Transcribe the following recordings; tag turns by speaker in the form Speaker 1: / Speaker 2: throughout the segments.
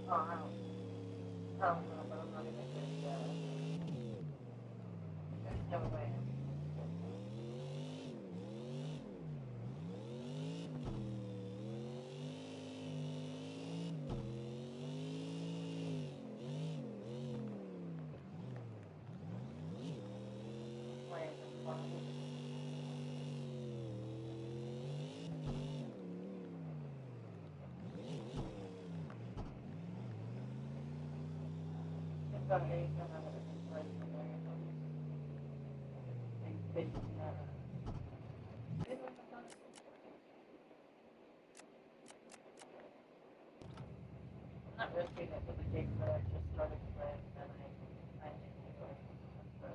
Speaker 1: Oh, I don't know, but I'm not even good. There's no way. Playing this one. It's got an Asian and an American there. And fish and I'm not risking it for the game, but I just started playing and I enjoy it. So,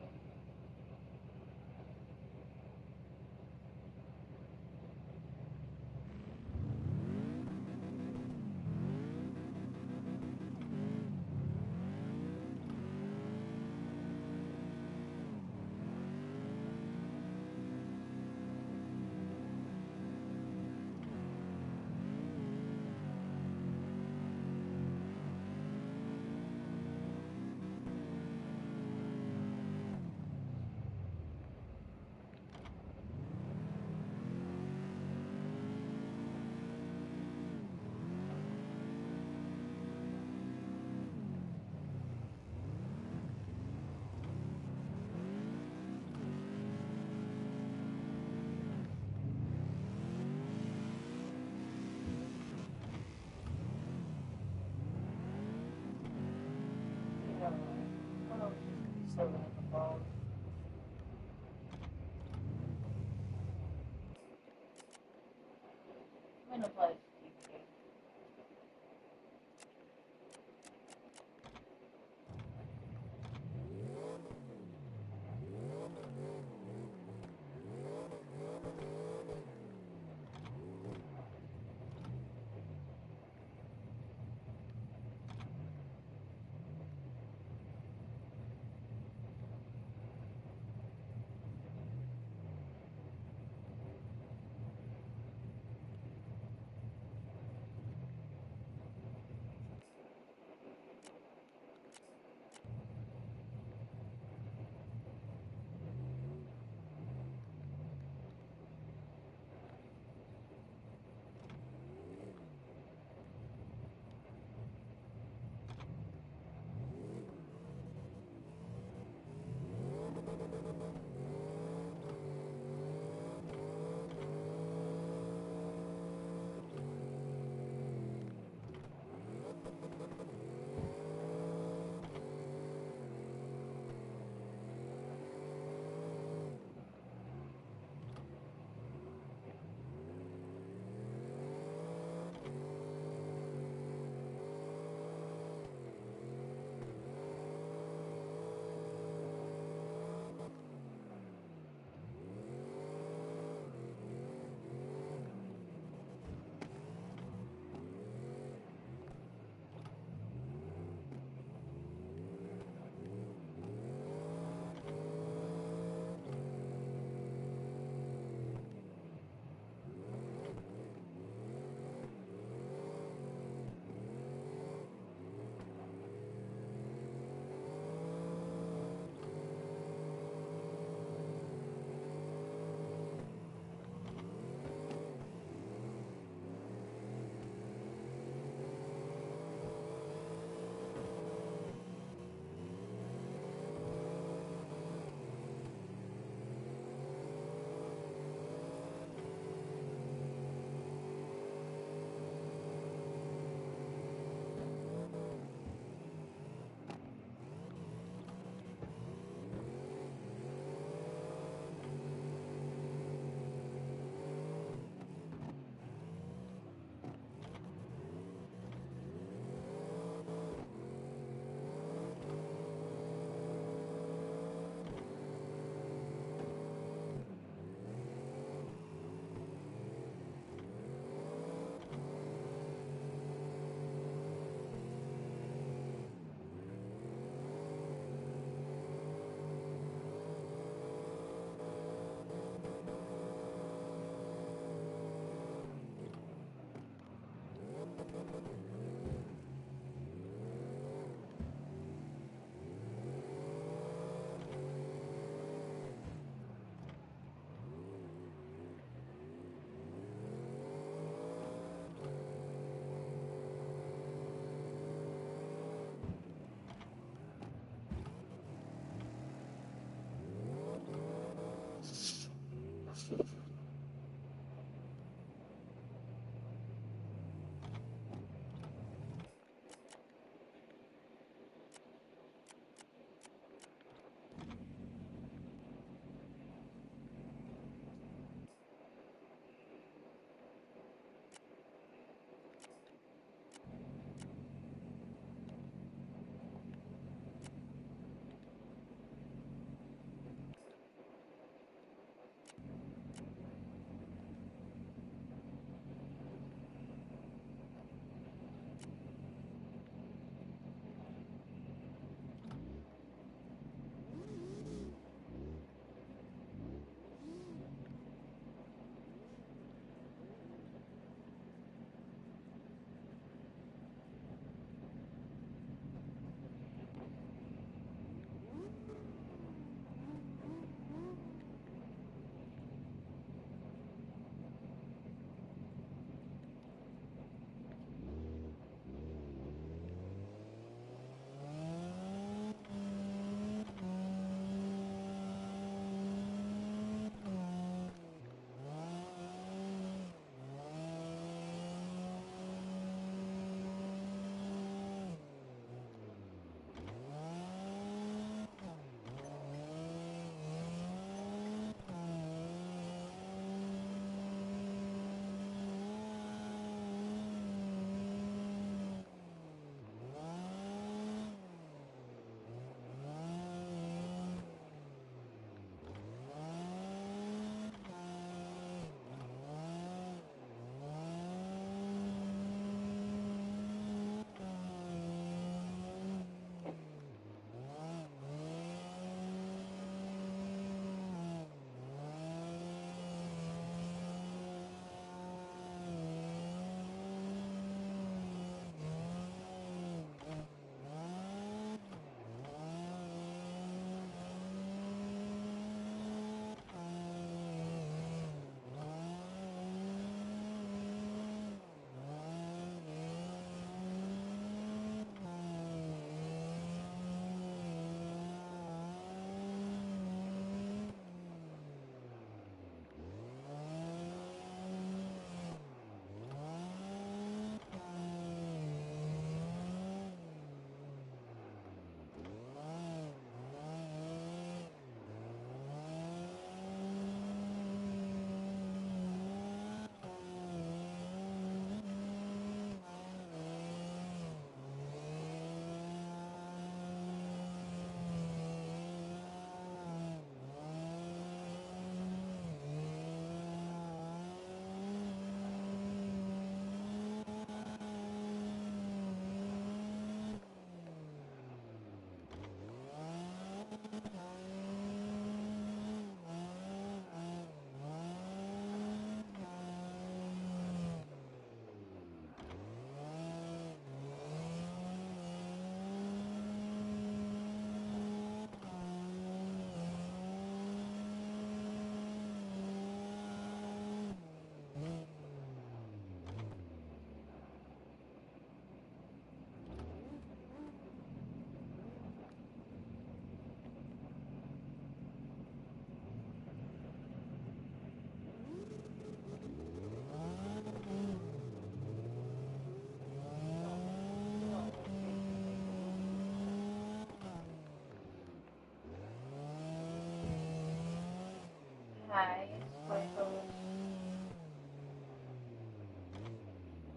Speaker 1: Hi, Squiggles.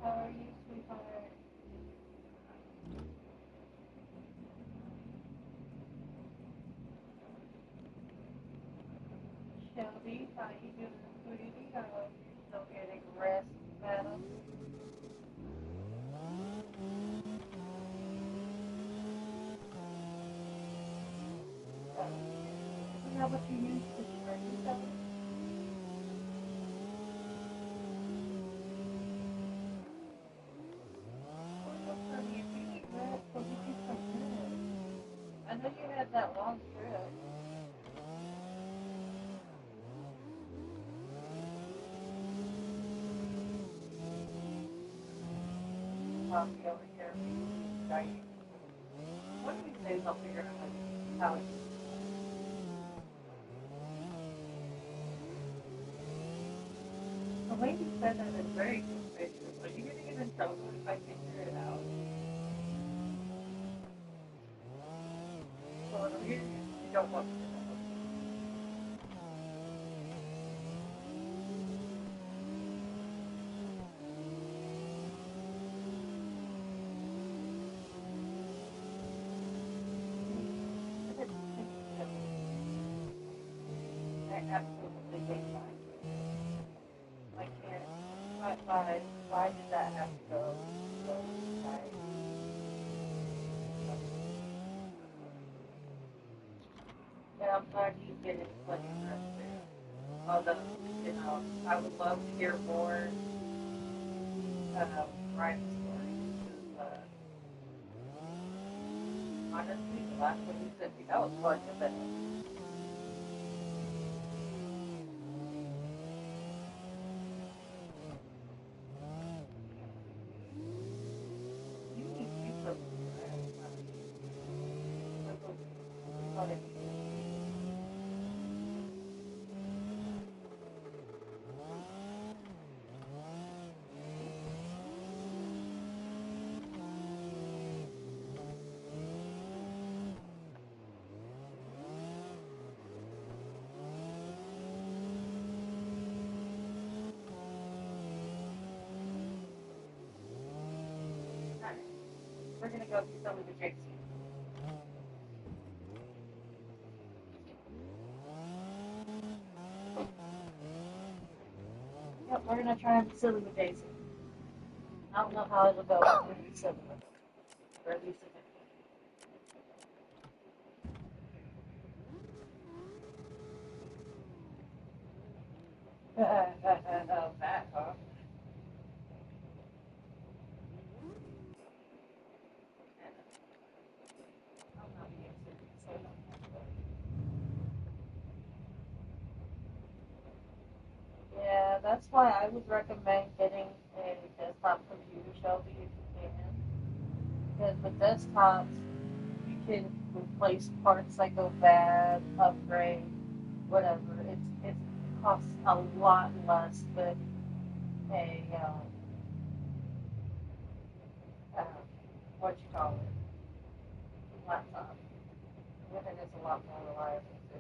Speaker 1: How are you, sweetheart? Shelby, how you doing, sweetie? I hope you're still getting rest, madam. Isn't that what you use to spray yourself? Well, honey, if you need rest, go get you some rest. I know you had that long trip. I'll be over here being dying. One of these days I'll figure out how to use it. The lady said that is very suspicious. Are you going to get in trouble if I figure it out? So you don't want me to know. I absolutely hate mine. I can't. Why did that have to go? So, right. Yeah, I'm glad you get it plenty of rest there. Although, I would love to hear more crime stories. Because, honestly, the last one you sent me, that was fun to bet. You need to do something for that. We're gonna go do some of the jigs. Yep, we're gonna try and be silly with Daisy. I don't know how it'll go, but we're gonna be silly with it. Or at least oh, that, huh? I'm not being serious. So I don't have to. Yeah, that's why I would recommend getting a desktop computer, Shelby, if you can. Because with desktops, you can replace parts that go bad, upgrade, whatever. It costs a lot less than a what you call it, laptop. And it is a lot more reliable too.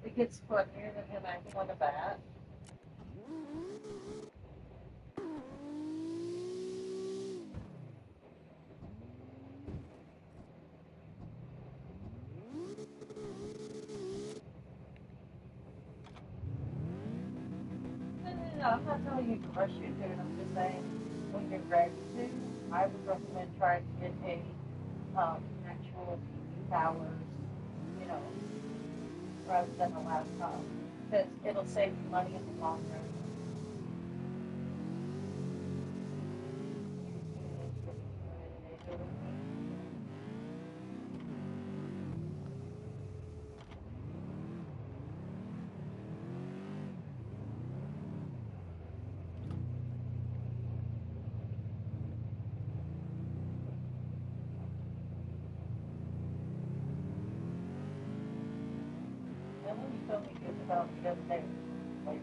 Speaker 1: It gets funnier than him acting like a bat. No, I'm not telling you to rush into it. I'm just saying when you're ready to, I would recommend trying to get a actual PC powers, you know, rather than a laptop, because it'll save you money in the long run. And when you told me good about the other day, like,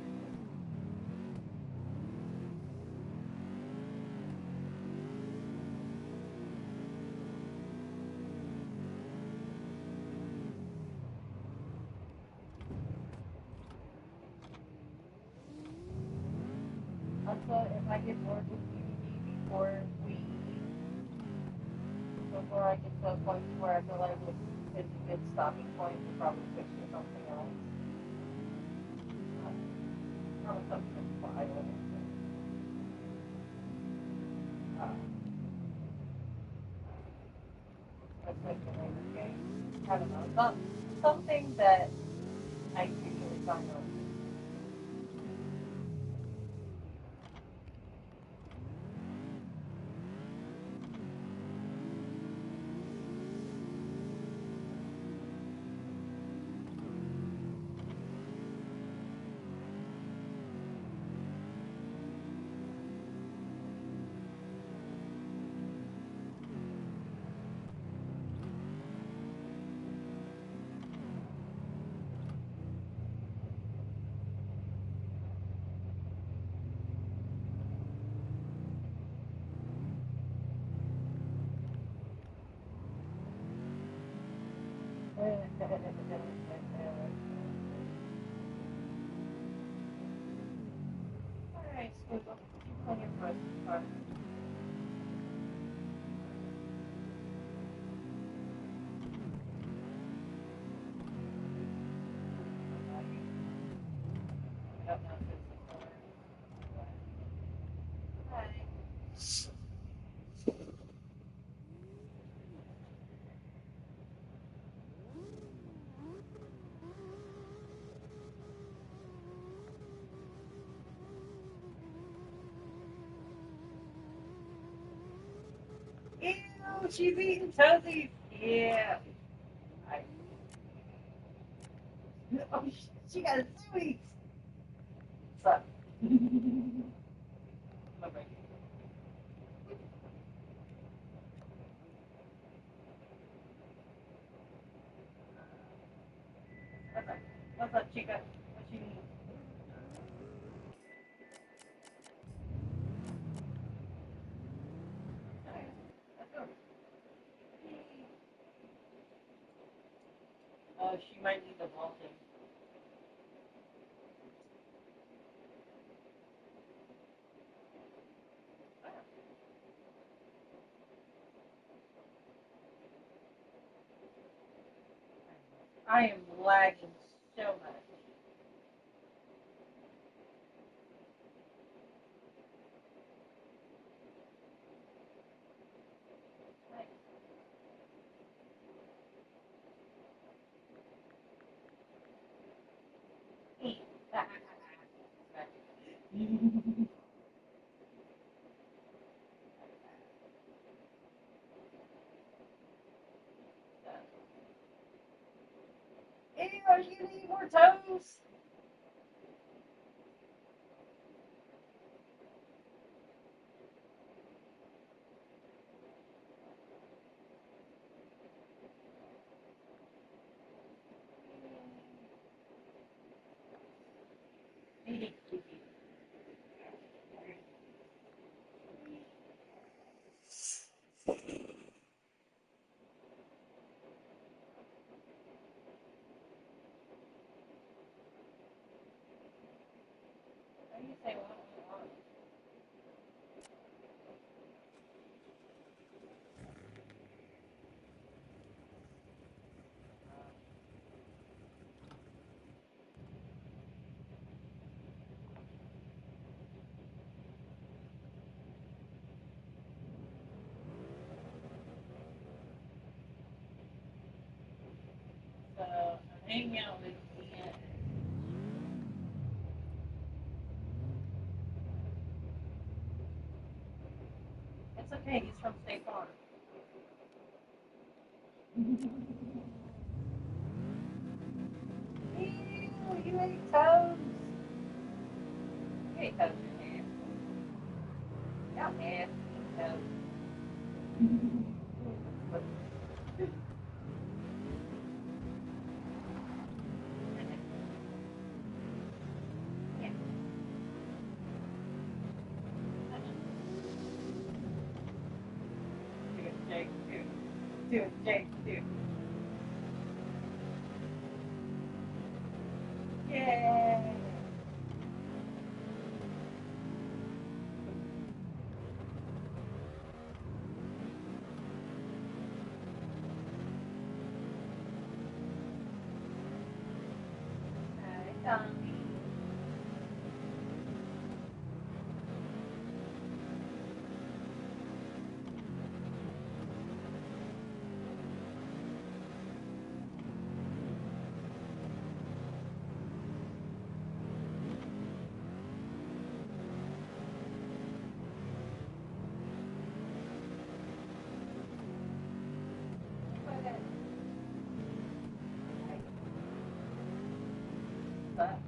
Speaker 1: I get bored with DVD we before I get to a point where I feel like it's a good stopping point to probably switch to something else. Probably something violent. Uh, especially later games. I don't know. Something that I usually find on. Alright, Squiggle. Keep playing your first card. I don't know if it's a color. Hi. Ew, she's eating toesies. Yeah. I, oh, she got a sweet. So. What's up, Chica? What you need? Alright, let's go. Oh, she might need the vaulting. I am lagging so much. Ew, are you gonna eat more toes? How do you say what you want? So I'm hanging out with Ian. It's okay, he's from State Farm. Ew, you ate toes. You ate toes, your hand. Y'all nasty toes. Yeah. Do it, Jake, do it. Do it, Jake, do it. Yay! Tommy. But,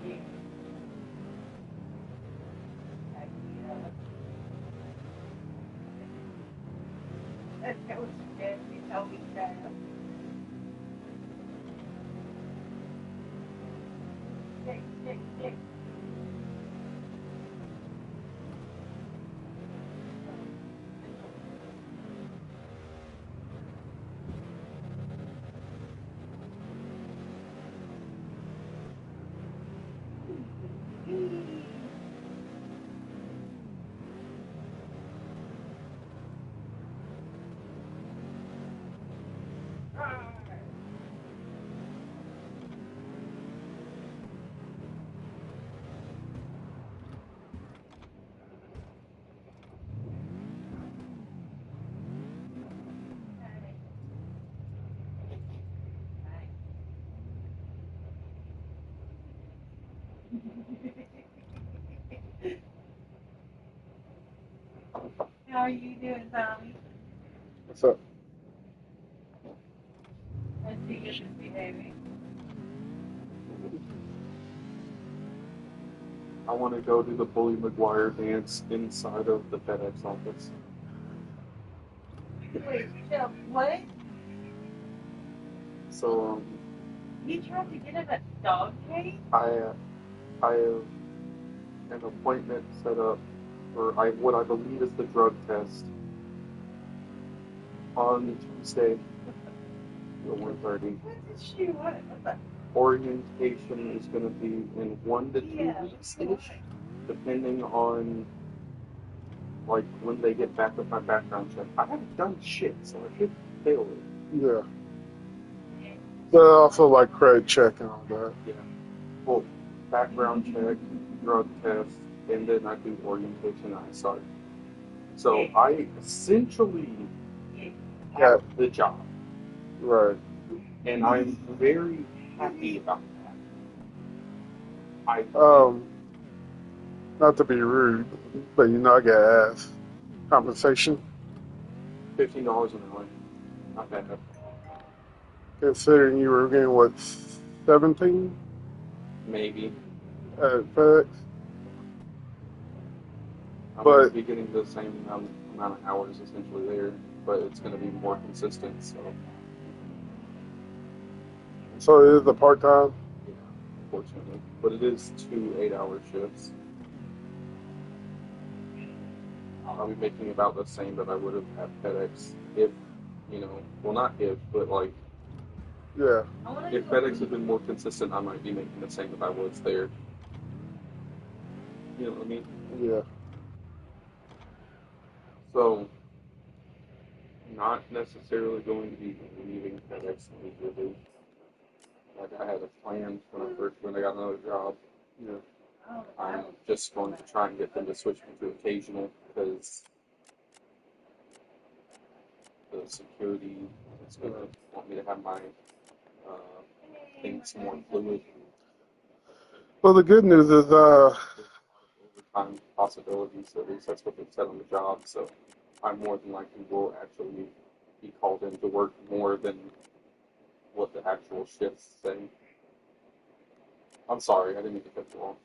Speaker 1: yeah. That was good. You told me that. Yeah. How are you doing, Tommy?
Speaker 2: What's up?
Speaker 1: I see you're misbehaving.
Speaker 2: I want to go do the Bully McGuire dance inside of the FedEx office.
Speaker 1: Wait, Jeff, what?
Speaker 2: So
Speaker 1: You tried to get him a dog cage?
Speaker 2: I have an appointment set up for what I believe is the drug test on Tuesday at 1:30.
Speaker 1: What did she want?
Speaker 2: Orientation is going to be in 1 to 2 weeks-ish, depending on like when they get back with my background check. I haven't done shit, so I should fail it.
Speaker 3: Yeah. But also like credit check and all that.
Speaker 2: Yeah. Well, background check, drug test, and then I do orientation and I start. So I essentially have the job.
Speaker 3: Right.
Speaker 2: And I'm very happy about that.
Speaker 3: Not to be rude, but I gotta ask. Compensation?
Speaker 2: $15 an hour. Not bad.
Speaker 3: Considering you were getting what, 17
Speaker 2: Maybe.
Speaker 3: at FedEx?
Speaker 2: I'm going to be getting the same amount of hours essentially there, but it's going to be more consistent.
Speaker 3: So it is a part-time?
Speaker 2: Yeah, unfortunately. But it is 2 8-hour shifts. I'll be making about the same that I would have at FedEx if, well, not if, but like,
Speaker 3: yeah.
Speaker 2: If FedEx had been more consistent, I might be making the same if I was there. You know what I mean?
Speaker 3: Yeah.
Speaker 2: So, not necessarily going to be leaving FedEx immediately. Like I had a plan when I got another job.
Speaker 3: Yeah.
Speaker 2: I'm just going to try and get them to switch me to occasional because the security is going to want me to have my things more fluid.
Speaker 3: Well, the good news is,
Speaker 2: overtime possibilities, at least that's what they've said on the job, so I more than likely will actually be called in to work more than what the actual shifts say. I'm sorry, I didn't mean to cut you off.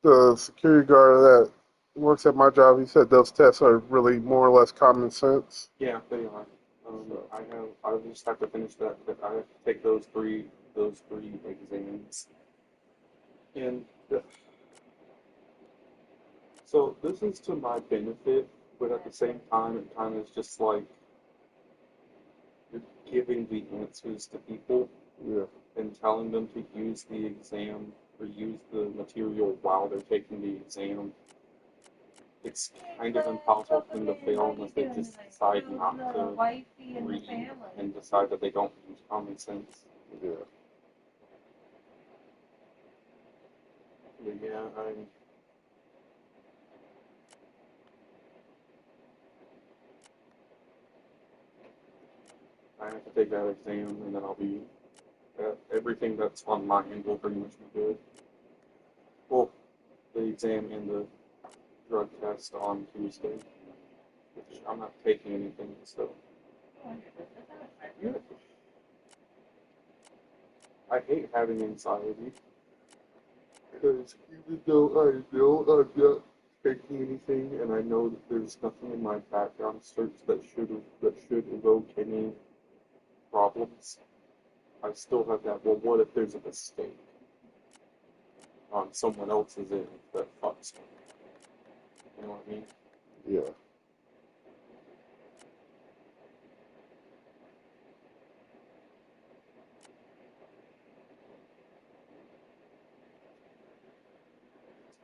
Speaker 3: the security guard that works at my job, he said those tests are really more or less common sense.
Speaker 2: Yeah, they are. I just have to finish that. I have to take those three exams, and so this is to my benefit, but at the same time, it kind of is just like you're giving the answers to people, and telling them to use the exam or use the material while they're taking the exam. It's kind of impossible for them to fail unless they just decide not to read and decide that they don't use common sense.
Speaker 3: Yeah.
Speaker 2: But yeah, I have to take that exam, and then I'll be everything that's on my end will pretty much be good. Well, the exam and the drug test on Tuesday, which I'm not taking anything, so yeah. I hate having anxiety because even though I know I'm not taking anything, and I know that there's nothing in my background search that should evoke any problems, I still have that. Well, what if there's a mistake on someone else's end that fucks me? You know what I mean?
Speaker 3: Yeah.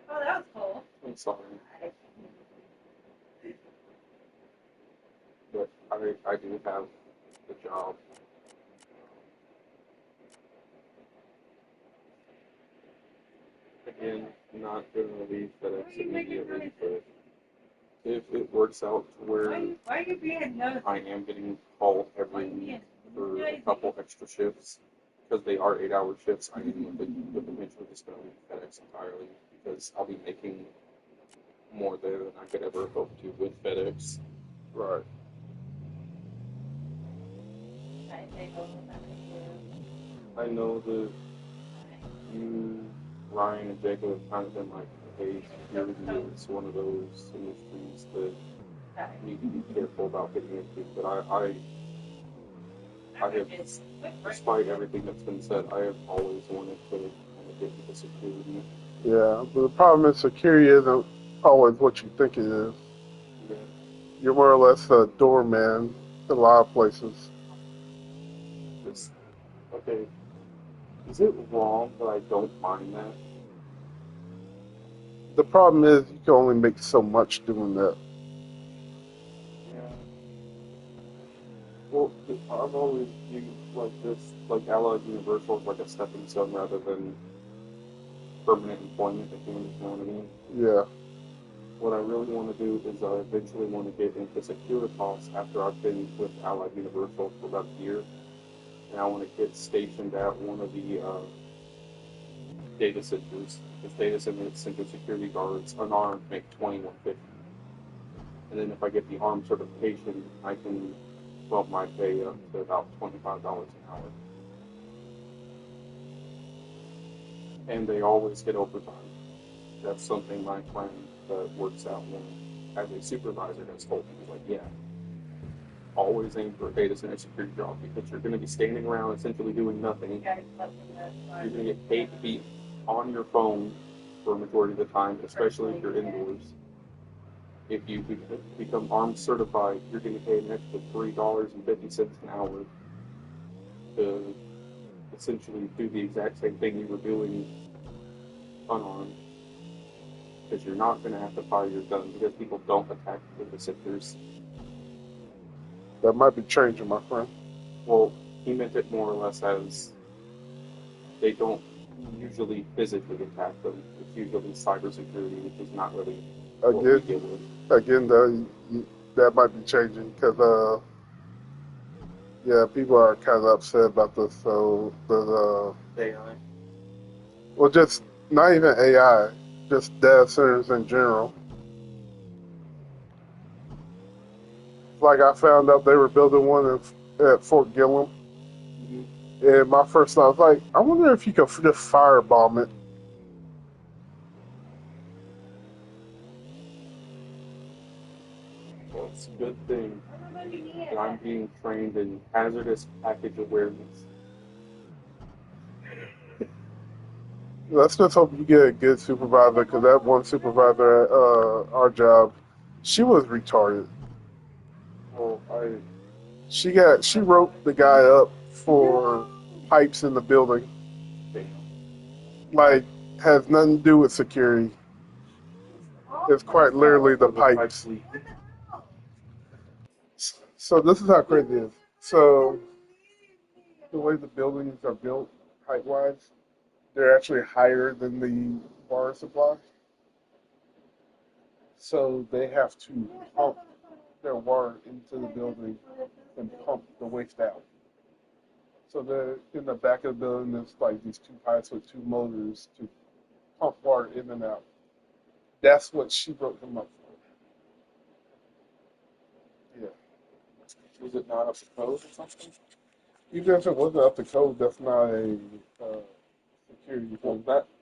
Speaker 1: Oh, that was cool.
Speaker 2: I'm sorry, but I do have the job. Again, not gonna leave FedEx immediately, but if it works out to where
Speaker 1: Why are you being nosy?
Speaker 2: I am getting called every week for a couple extra shifts, because they are 8-hour shifts, I am eventually just gonna leave FedEx entirely, because I'll be making more there than I could ever hope to with FedEx.
Speaker 3: Right.
Speaker 2: I know that you, Ryan, and Jacob have kind of been like, hey, security is one of those industries that you need to be careful about getting into. But I have, despite everything that's been said, I have always wanted to kind of get into security.
Speaker 3: Yeah. But the problem is security isn't always what you think it is.
Speaker 2: Yeah.
Speaker 3: You're more or less a doorman in a lot of places.
Speaker 2: Just, okay, is it wrong that I don't mind that?
Speaker 3: The problem is you can only make so much doing that.
Speaker 2: Yeah. Well, I've always viewed like this, like Allied Universal as like a stepping stone rather than permanent employment, if you understand what I mean.
Speaker 3: Yeah.
Speaker 2: What I really want to do is I eventually want to get into Securitas after I've been with Allied Universal for about a year, and I want to get stationed at one of the data centers. Because data center security guards, unarmed, make 21.50, and then if I get the armed certification, I can bump my pay up to about $25 an hour. And they always get overtime. That's something my friend that works out one as a supervisor has told me. He's like, yeah, always aim for a data center security job because you're going to be standing around essentially doing nothing. You're going to get paid to be on your phone for a majority of the time, especially if you're indoors. If you become armed certified, you're going to pay an extra $3.50 an hour to essentially do the exact same thing you were doing unarmed. Because you're not going to have to fire your gun because people don't attack data centers.
Speaker 3: That might be changing, my friend.
Speaker 2: Well, he meant it more or less as they don't usually physically attack them. It's usually cybersecurity, which is not really what we deal with.
Speaker 3: Again, though, that might be changing because, yeah, people are kind of upset about this. So,
Speaker 2: AI.
Speaker 3: well, just not even AI, just data centers in general. Like I found out they were building one at Fort Gillem, and my first thought was like, I wonder if you could just firebomb it.
Speaker 2: Well, it's a good thing that I'm being trained in hazardous package awareness.
Speaker 3: Let's just hope you get a good supervisor, because that one supervisor at our job, she was retarded.
Speaker 2: Well,
Speaker 3: She wrote the guy up for pipes in the building. Like, has nothing to do with security. It's quite literally the pipes. So this is how crazy it is. So the way the buildings are built height wise, they're actually higher than the water supply. So they have to pump their water into the building and pump the waste out. So in the back of the building, there's like these two pipes with two motors to pump water in and out. That's what she broke them up for. Yeah.
Speaker 2: Was it not up to code or something?
Speaker 3: Even if it wasn't up to code, that's not a security
Speaker 2: Well,
Speaker 3: thing.